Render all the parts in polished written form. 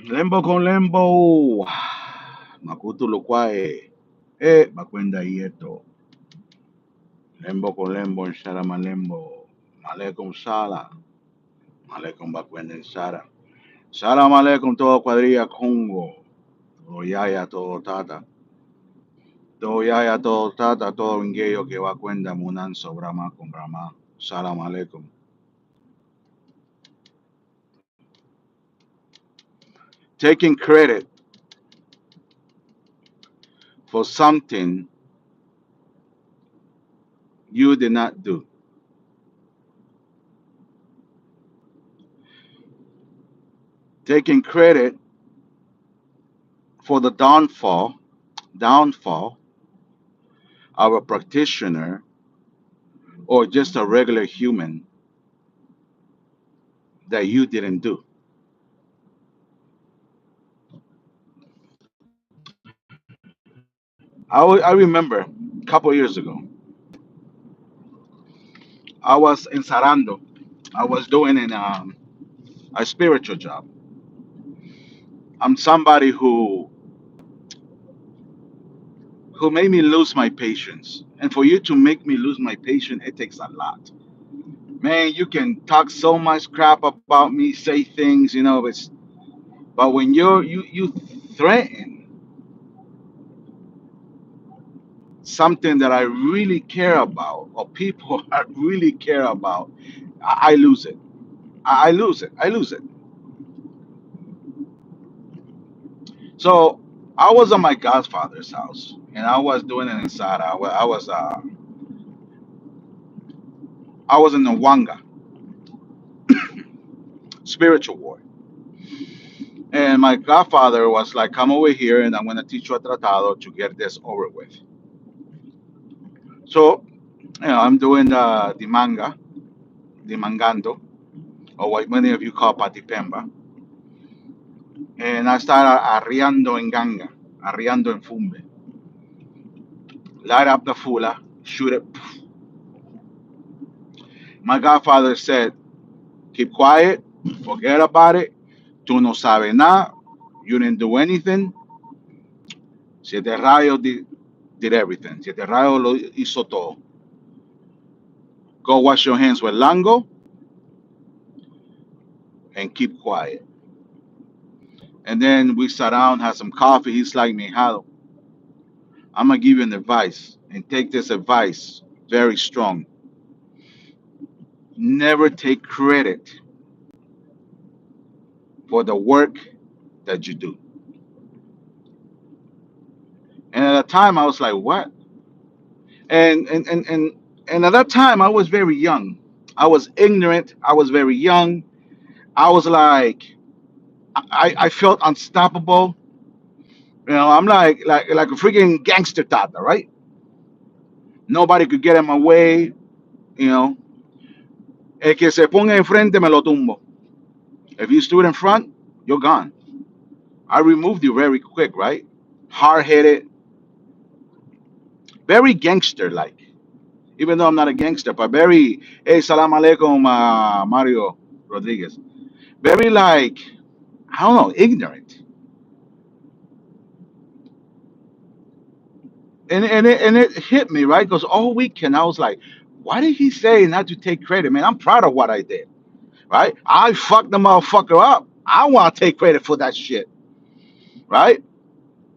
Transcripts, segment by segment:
Lembo con lembo. Makutu lukwae. Bakwenda yeto. Lembo con lembo, shara malembo. Malekum sala. Malekum bakwenda sara. Salam aleikum todo cuadrilla Congo. Todo yaya, todo tata. Todo yaya, todo tata, todo ingeyo que va cuenta munan sobrama con brahma. Salam aleikum. Taking credit for something you did not do. Taking credit for the downfall of a practitioner or just a regular human that you didn't do. I remember a couple years ago, I was in Sarando. I was doing a spiritual job. I'm somebody who made me lose my patience. And for you to make me lose my patience, it takes a lot. Man, you can talk so much crap about me, say things, but when you threaten something that I really care about or people I really care about, I lose it. I lose it. I lose it. So I was at my godfather's house and I was doing it inside. I was in the Wanga spiritual war. And my godfather was like, come over here and I'm going to teach you a tratado to get this over with. So, I'm doing the manga, the mangando, or what many of you call patipemba. And I started arriando en ganga, arriando en fumbe. Light up the fula, shoot it. My godfather said, keep quiet, forget about it. Tú no sabes nada. You didn't do anything. Siete Rayos did everything. Siete Rayos lo hizo todo. Go wash your hands with Lango and keep quiet. And then we sat down, had some coffee. He's like, Mijado, I'm gonna give you an advice and take this advice very strong. Never take credit for the work that you do. And at the time I was like, what? And at that time I was very young. I was ignorant. I was very young. I was like, I felt unstoppable. I'm like a freaking gangster tata, right? Nobody could get in my way. You know, el que se ponga enfrente me lo tumbo. If you stood in front, you're gone. I removed you very quick, right? Hard headed, very gangster like. Even though I'm not a gangster, but very, hey, salam alaikum, Mario Rodriguez. Very like, I don't know, ignorant. And it hit me, right? Because all weekend I was like, why did he say not to take credit? Man, I'm proud of what I did, right? I fucked the motherfucker up. I want to take credit for that shit, right?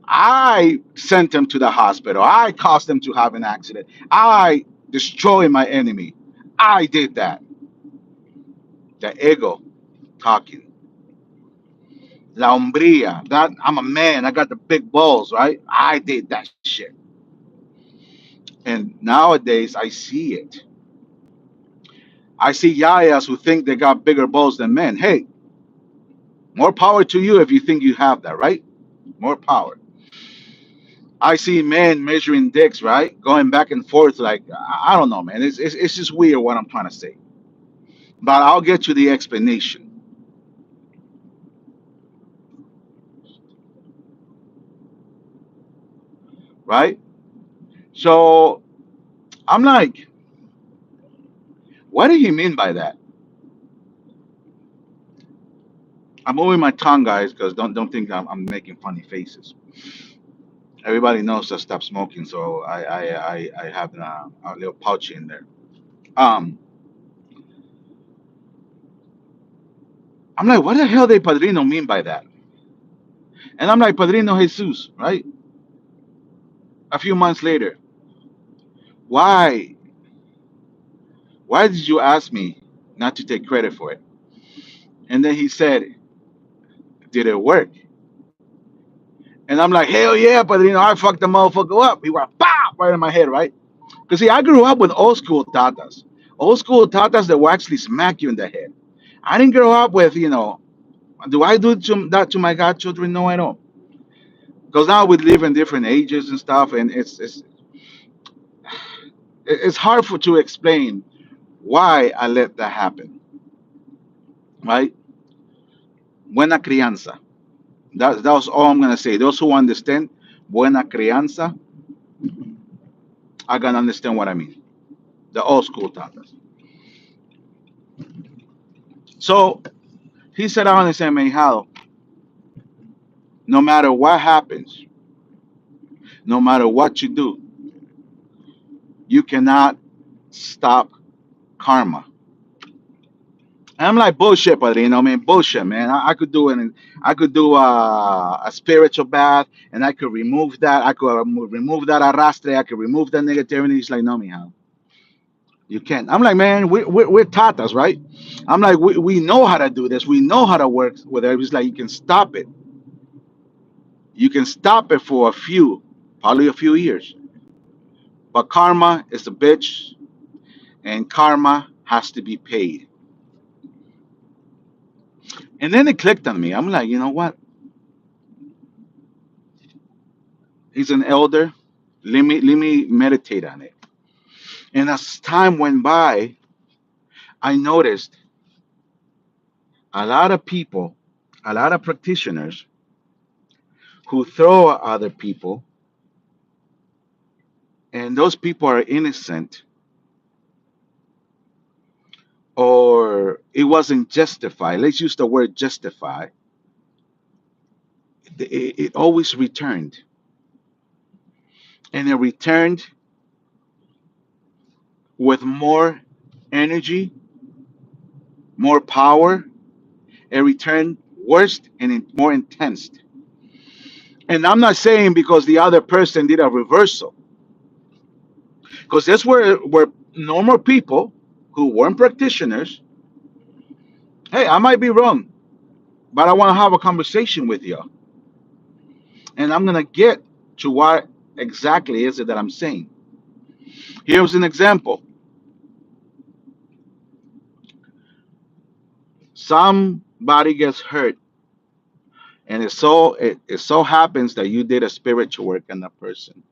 I sent him to the hospital. I caused him to have an accident. I destroyed my enemy. I did that. The ego talking. La hombría. That I'm a man. I got the big balls, right? I did that shit. And nowadays I see it. I see yayas who think they got bigger balls than men. Hey, more power to you if you think you have that, right? More power. I see men measuring dicks, right? Going back and forth like I don't know, man. It's just weird what I'm trying to say. But I'll get to the explanation, right? So I'm like, what did he mean by that? I'm moving my tongue, guys, because don't think I'm making funny faces. Everybody knows to stop smoking, so I have a little pouch in there. Um, I'm like, what the hell did Padrino mean by that? And I'm like, Padrino Jesus, right? A few months later, why why did you ask me not to take credit for it? And then he said, did it work? And I'm like, hell yeah, Padrino, I fucked the motherfucker up. He went pop right in my head, right? Because see, I grew up with old school tatas that will actually smack you in the head. I didn't grow up with, do I do that to my godchildren? No, I don't. Because now we live in different ages and stuff, and it's hard for to explain why I let that happen, right? Buena crianza. That was all I'm gonna say. Those who understand buena crianza are gonna understand what I mean. The old school tatas. So he said, I understand, Mejado, no matter what happens, no matter what you do, you cannot stop karma. And I'm like bullshit, Padrino. Man, bullshit, man. I could do it. I could do a spiritual bath, and I could remove that. I could remove that arrastre. I could remove that negativity. He's like, no, Mihal, you can't. I'm like, man, we're tatas, right? I'm like, we know how to do this. We know how to work with it. He's like, you can stop it. You can stop it for probably a few years. But karma is a bitch, and karma has to be paid. And then it clicked on me. I'm like, you know what? He's an elder. Let me meditate on it. And as time went by, I noticed a lot of people, a lot of practitioners who throw at other people, and those people are innocent, or it wasn't justified. Let's use the word justify. It always returned, and it returned with more energy, more power. It returned worse and more intense. And I'm not saying because the other person did a reversal, because that's where normal people who weren't practitioners. Hey, I might be wrong, but I want to have a conversation with you, and I'm gonna get to what exactly is it that I'm saying. Here's an example. Somebody gets hurt, and it so happens that you did a spiritual work on that person,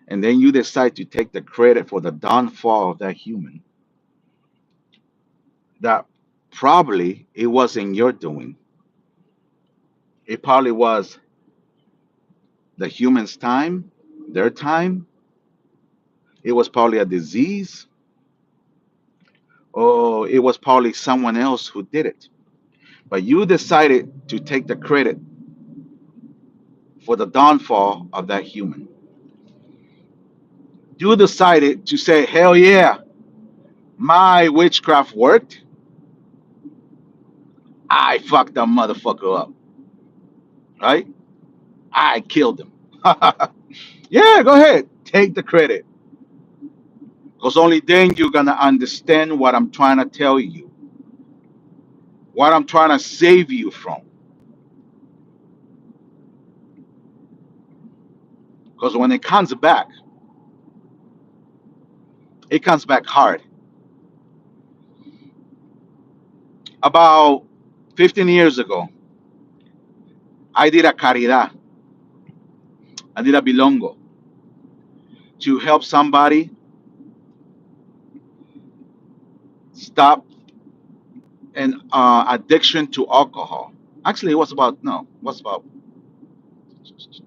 and then you decide to take the credit for the downfall of that human. That probably it wasn't your doing. It probably was the human's time, their time. It was probably a disease, or it was probably someone else who did it. But you decided to take the credit for the downfall of that human. You decided to say, hell yeah, my witchcraft worked. I fucked that motherfucker up, right? I killed him. Yeah, go ahead. Take the credit. Because only then you're going to understand what I'm trying to tell you, what I'm trying to save you from. Because when it comes back hard. About 15 years ago, I did a caridad, I did a bilongo to help somebody stop an addiction to alcohol. Actually, it was about, no, it was about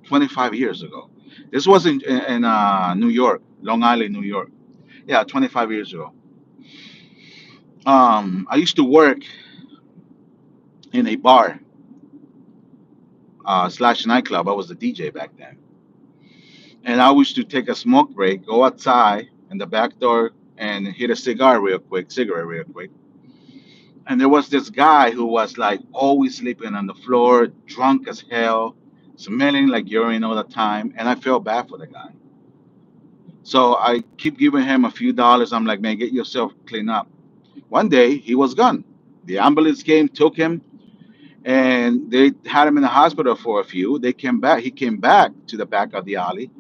25 years ago. This was in New York, Long Island, New York. Yeah, 25 years ago. I used to work in a bar slash nightclub. I was the DJ back then, and I used to take a smoke break, go outside in the back door, and hit a cigarette real quick. And there was this guy who was like always sleeping on the floor, drunk as hell, smelling like urine all the time, and I felt bad for the guy. So I keep giving him a few dollars. I'm like, man, get yourself cleaned up. One day he was gone. The ambulance came, took him, and they had him in the hospital for a few. They came back. He came back to the back of the alley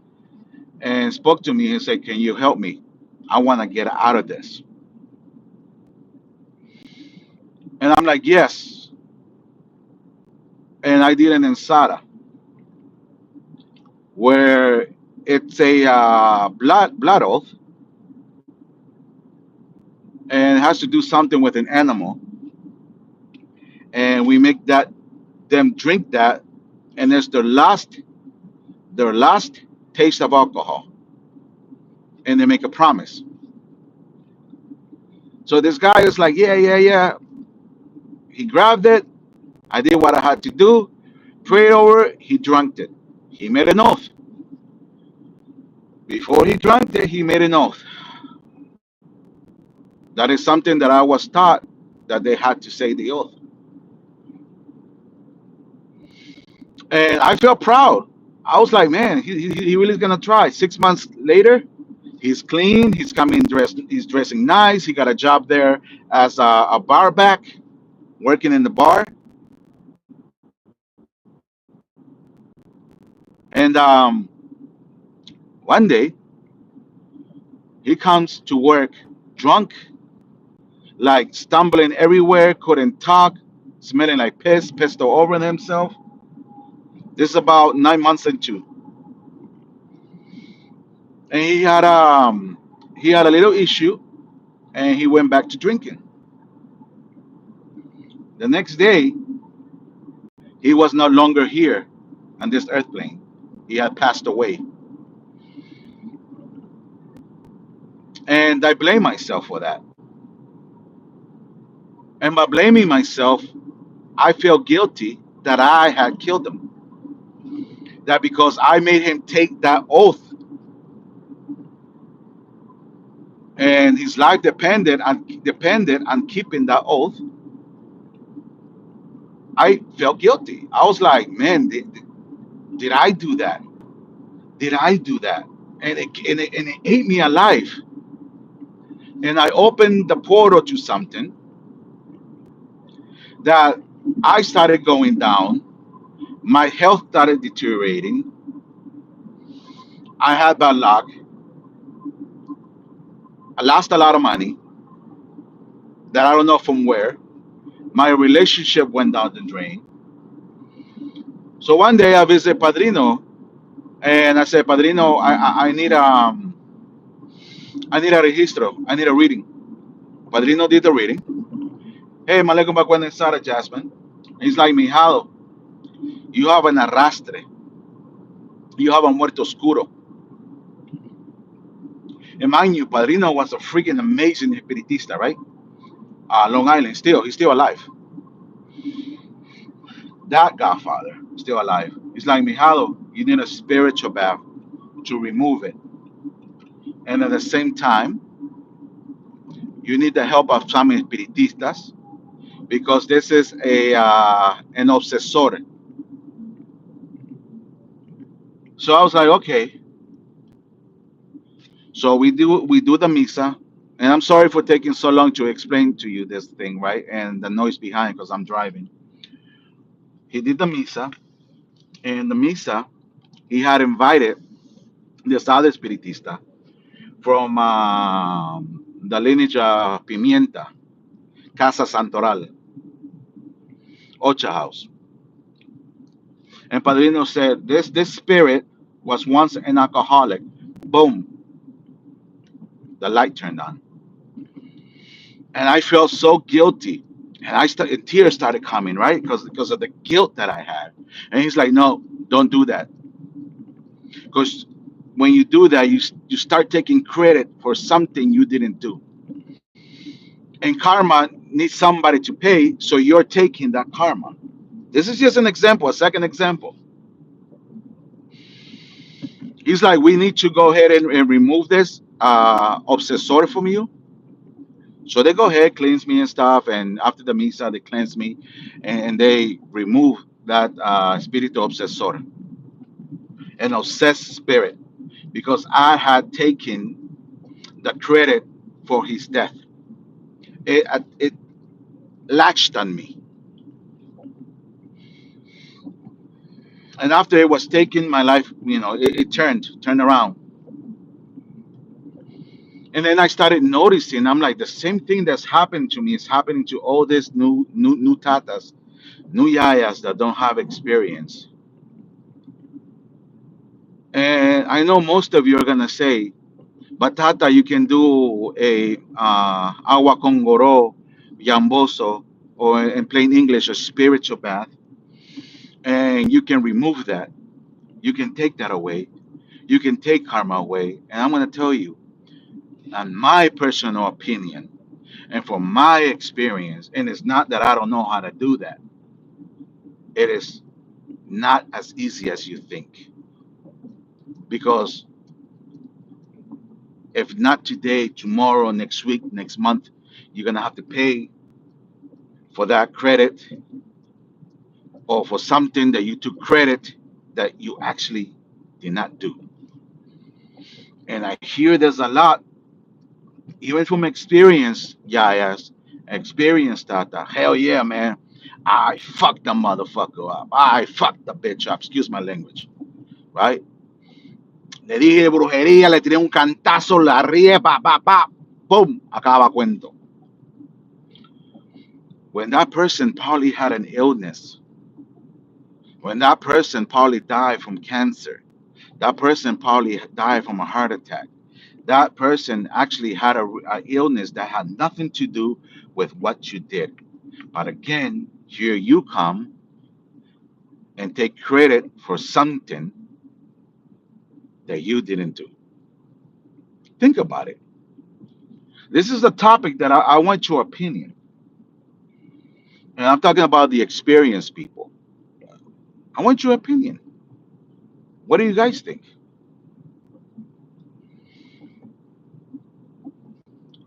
and spoke to me and said, "Can you help me? I want to get out of this." And I'm like, "Yes." And I did an ensada where it's a blood oath, and it has to do something with an animal, and we make that them drink that, and it's their last taste of alcohol, and they make a promise. So this guy is like, "Yeah, yeah, yeah." He grabbed it. I did what I had to do. Prayed over it. He drank it. He made an oath. Before he drank it, he made an oath. That is something that I was taught, that they had to say the oath. And I felt proud. I was like, man, he really is gonna try. 6 months later, he's clean. He's coming dressed. He's dressing nice. He got a job there as a bar back, working in the bar. And one day he comes to work drunk, like stumbling everywhere, couldn't talk, smelling like piss, pissed all over himself. This is about 9 months into, and he had a little issue, and he went back to drinking. The next day, he was no longer here on this earth plane. He had passed away, and I blame myself for that. And by blaming myself, I feel guilty that I had killed him. That because I made him take that oath, and his life depended on keeping that oath, I felt guilty. I was like, man, did I do that? Did I do that? And it ate me alive. And I opened the portal to something that I started going down. My health started deteriorating. I had bad luck. I lost a lot of money that I don't know from where. My relationship went down the drain. So one day I visit Padrino, and I said, Padrino, I need a registro. I need a reading. Padrino did the reading. Hey, Malekum Bakwan Sarah Jasmine. He's like, Mijado, you have an arrastre. You have a muerto oscuro. And mind you, Padrino was a freaking amazing espiritista, right? Long Island, he's still alive. That godfather, still alive. He's like, Mijado, you need a spiritual bath to remove it. And at the same time, you need the help of some espiritistas, because this is an obsessor. So I was like, okay. So we do the misa, and I'm sorry for taking so long to explain to you this thing, right? And the noise behind, because I'm driving. He did the misa, and the misa, he had invited this other spiritista from the lineage of Pimienta, Casa Santoral, Ocha House. And Padrino said, this spirit was once an alcoholic. Boom, the light turned on. And I felt so guilty. And tears started coming, right? Because of the guilt that I had. And he's like, no, don't do that. Because when you do that, you start taking credit for something you didn't do. And karma need somebody to pay, so you're taking that karma. This is just an example, a second example. He's like, we need to go ahead and remove this obsessor from you. So they go ahead, cleanse me and stuff, and after the misa, they cleanse me, and they remove that spirito obsessor, an obsessed spirit, because I had taken the credit for his death. It latched on me, and after it was taken, my life, it turned around, and then I started noticing. I'm like, the same thing that's happened to me is happening to all these new tatas, new yayas that don't have experience. And I know most of you are gonna say, but Tata, you can do a agua con goro, yamboso, or in plain English, a spiritual bath, and you can remove that. You can take that away. You can take karma away. And I'm gonna tell you, in my personal opinion, and from my experience, and it's not that I don't know how to do that. It is not as easy as you think. Because if not today, tomorrow, next week, next month, you're gonna have to pay for that credit or for something that you took credit that you actually did not do. And I hear there's a lot, even from experience, Yayas, experience Tata. Hell yeah, man. I fucked the motherfucker up. I fucked the bitch up. Excuse my language. Right? Le dije brujería, le tiré un cantazo, la ríe, pa, pa, pa. Boom. Acaba cuento. When that person probably had an illness, when that person probably died from cancer, that person probably died from a heart attack. That person actually had a illness that had nothing to do with what you did. But again, here you come and take credit for something that you didn't do. Think about it. This is a topic that I want your opinion. And I'm talking about the experienced people. I want your opinion. What do you guys think?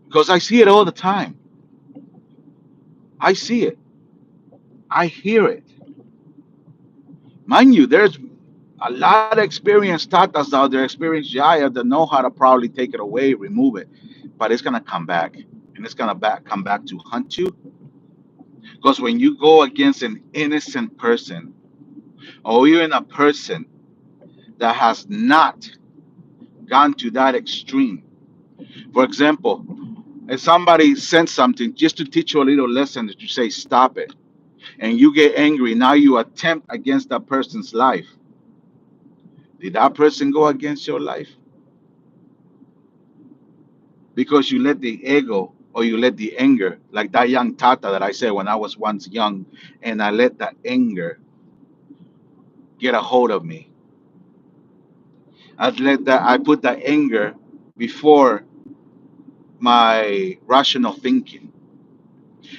Because I see it all the time. I see it. I hear it. Mind you, there's a lot of experienced tatas out there, experienced yaya that know how to probably take it away, remove it, but it's gonna come back, and it's gonna come back to hunt you. Because when you go against an innocent person, or even a person that has not gone to that extreme, for example, if somebody sends something just to teach you a little lesson that you say stop it, and you get angry, now you attempt against that person's life. Did that person go against your life? Because you let the ego or you let the anger, like that young tata that I said when I was once young, and I let that anger get a hold of me. I put that anger before my rational thinking.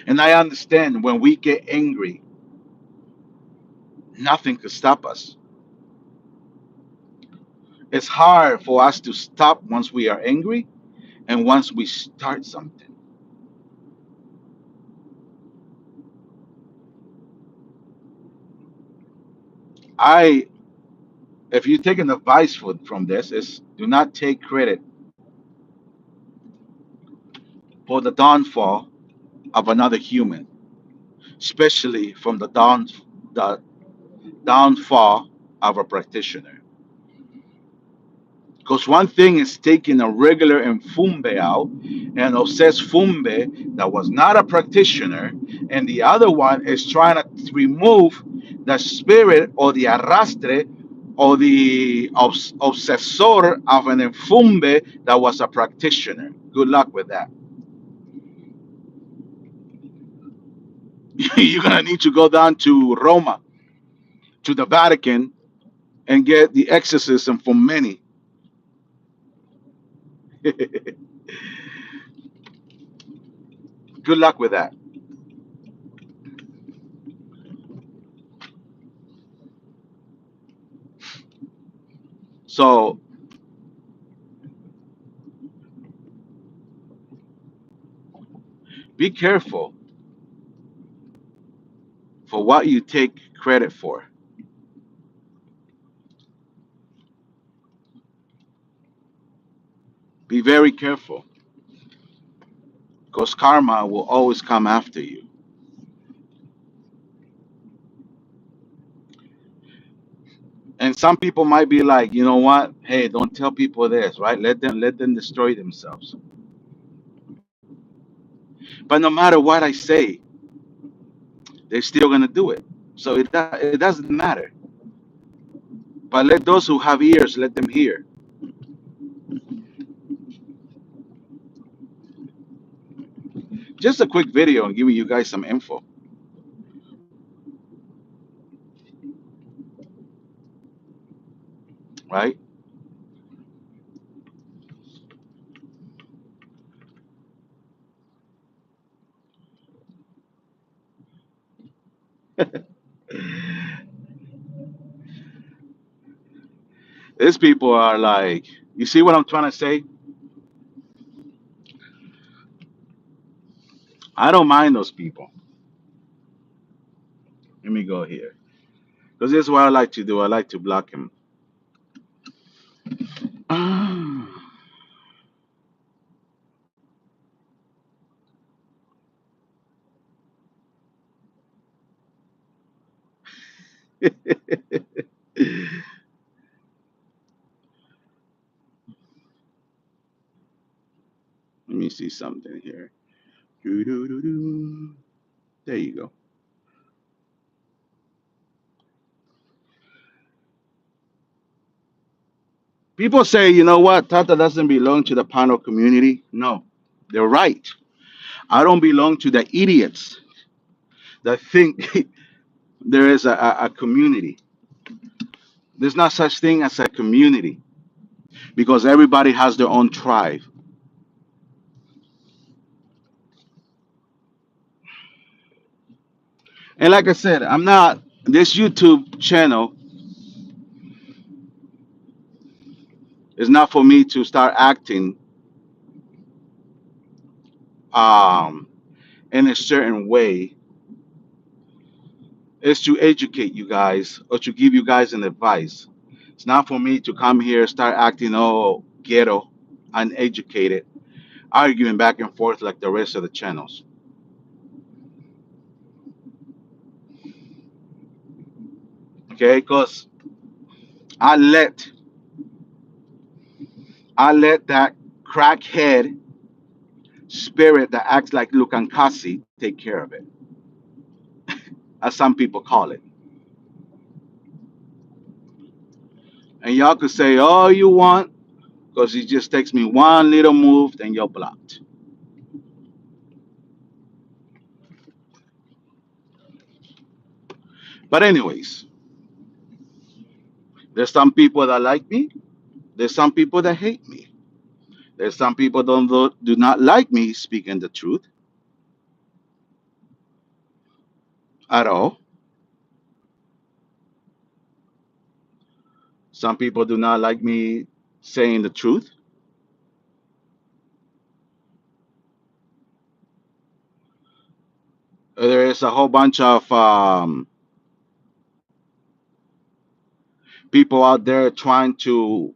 And I understand when we get angry, nothing could stop us. It's hard for us to stop once we are angry and once we start something. I If you take an advice from this, is do not take credit for the downfall of another human, especially from the downfall of a practitioner. Because one thing is taking a regular Mfumbe out, and obsessed Fumbe that was not a practitioner, and the other one is trying to remove the spirit or the arrastre or the obsessor of an Mfumbe that was a practitioner. Good luck with that. You're gonna need to go down to Roma, to the Vatican, and get the exorcism for many. Good luck with that. So be careful for what you take credit for. Be very careful because karma will always come after you. And some people might be like, you know what? Hey, don't tell people this, right? Let them destroy themselves. But no matter what I say, they're still gonna do it. So it doesn't matter. But let those who have ears let them hear. Just a quick video and giving you guys some info, right? These people are like, you see what I'm trying to say? I don't mind those people. Let me go here. Because this is what I like to do. I like to block him. Let me see something here. Doo-doo-doo-doo. There you go. People say, you know what, Tata doesn't belong to the panel community. No, they're right. I don't belong to the idiots that think there is a community. There's not such thing as a community because everybody has their own tribe. And like I said, I'm not, this YouTube channel is not for me to start acting um, in a certain way. It's to educate you guys or to give you guys an advice. It's not for me to come here start acting all ghetto, uneducated, arguing back and forth like the rest of the channels. Okay, because I let I let that crackhead spirit that acts like Lukankasi take care of it, as some people call it. And y'all could say all you want, because it just takes me one little move, then you're blocked. But anyways, there's some people that like me. There's some people that hate me. There's some people do not like me speaking the truth at all. Some people do not like me saying the truth. There is a whole bunch of people out there trying to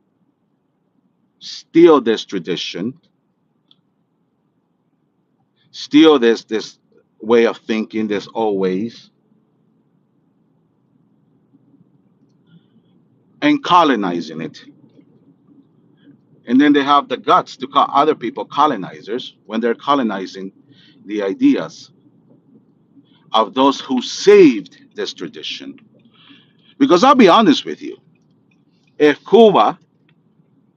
steal this tradition, steal this way of thinking, this old ways, and colonizing it. And then they have the guts to call other people colonizers when they're colonizing the ideas of those who saved this tradition. Because I'll be honest with you, if Cuba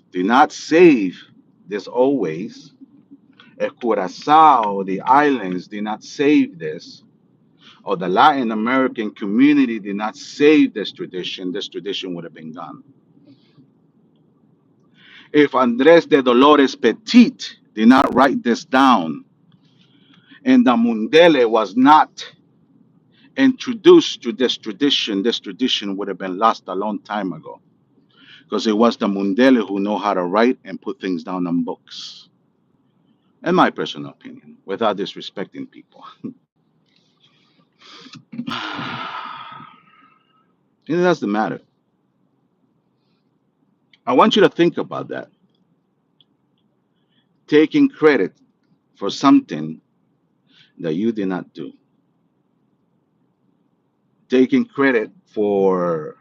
did not save this old ways, if Curacao, the islands, did not save this, or the Latin American community did not save this tradition would have been gone. If Andres de Dolores Petit did not write this down, and the Mundele was not introduced to this tradition would have been lost a long time ago. because it was the Mundele who know how to write and put things down on books. In my personal opinion, without disrespecting people. It doesn't matter. I want you to think about that. Taking credit for something that you did not do. Taking credit for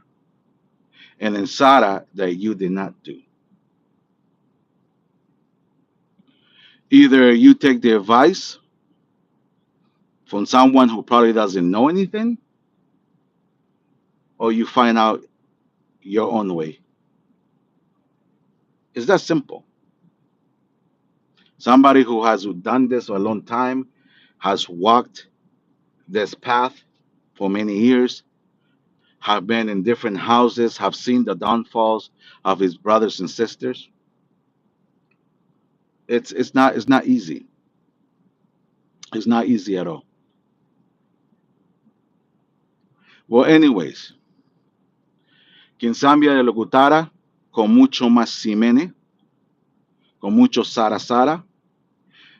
an ensara that you did not do. Either you take the advice from someone who probably doesn't know anything, or you find out your own way. It's that simple. Somebody who has done this for a long time, has walked this path for many years, have been in different houses, have seen the downfalls of his brothers and sisters. It's not easy. It's not easy at all. Well, anyways, quien cambia de locutara con mucho más simene, con mucho sara sara.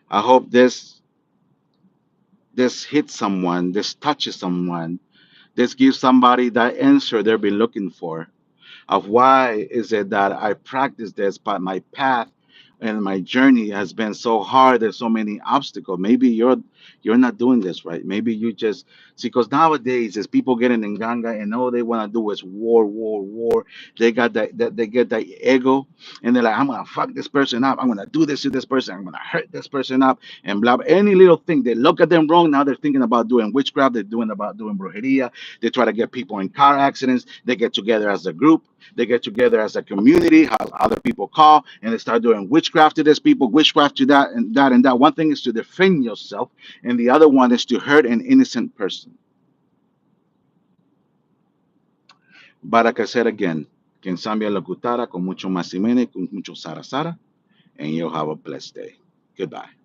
I hope this hits someone, this touches someone, this gives somebody that answer they've been looking for, of why is it that I practice this, but my path and my journey has been so hard. There's so many obstacles. Maybe you're not doing this right. Maybe you just see, because nowadays as people getting in ganga and all they want to do is war, war, war. They got that they get that ego, and they're like, I'm gonna fuck this person up. I'm gonna do this to this person. I'm gonna hurt this person up, and blah, blah. Any little thing they look at them wrong. Now they're thinking about doing witchcraft. They're doing about doing brujeria. They try to get people in car accidents. They get together as a group. They get together as a community, how other people call, and they start doing witchcraft to this people, witchcraft to that, and that, and that. One thing is to defend yourself, and the other one is to hurt an innocent person. But like I said again, quien cambia la cutara con mucho más con mucho sara sara, and you'll have a blessed day. Goodbye.